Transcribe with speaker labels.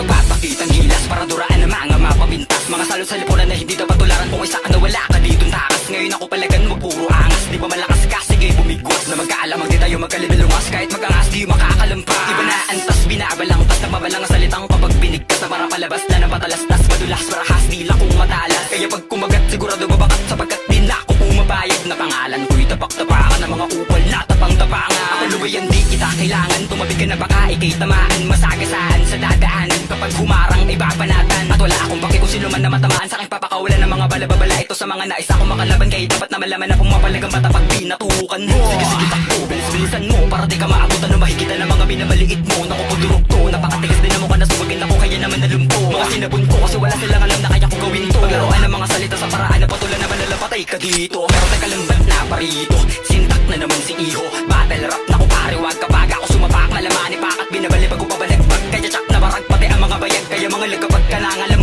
Speaker 1: nagpapakitang gilas para duraan ng mga mapabintas. Mga salot sa lipunan na hindi dapat tularan kung isa ka na wala ka ditong takas. Ngayon ako palagan mo puro angas, di ba malakas ka? Sige bumigwas na magkaalamang di tayo magkalibelungas. Kahit magangas di makakalumpas. Iba na antas, binabalangtas, nagmabalang ang salitang kapag binigkas na para palabas na ng patalastas. Madulas, marahas, dila kong matalas. Kaya pag kumagat sigurado babakat sapagkat di na ako pumapayag na pangalan ko'y tapak-tapakan ng mga upal na tapang-tapanga. Ako luwayan di kita kailangan, tumabi ka na baka ikay tamaan. Masagasaan sa dadaanan kapag humarang ibabanatan. At wala akong paki kung sino man na matamaan sa aking papakawalan ng mga balababala. Ito sa mga nais akong makalaban, kaya dapat na malaman na pumapalagang bata pag pinatukan mo. Sige takbo, bilis-bilisan mo para di ka maabutan o mahigitan ng mga binamaliit mo. Naku pagdurog to, napakatigas din na mukha na subagin ako kaya naman nalumpo. Mga sinabon ko kasi wala silang alam na kaya ko gawin to. Paglaruan ng mga salita sa paraan na patulan naman nalalapatay ka dito. Pero teka lang ba't na parito? Sintak na naman si Iho. Battle rap na ko pare, wag kapag ako sumapak. Malaman ipakat binabalibag ko pabaligbag. Kaya tsak na barag pati ang mga bayag. Kaya mga lagkapag ka nangalam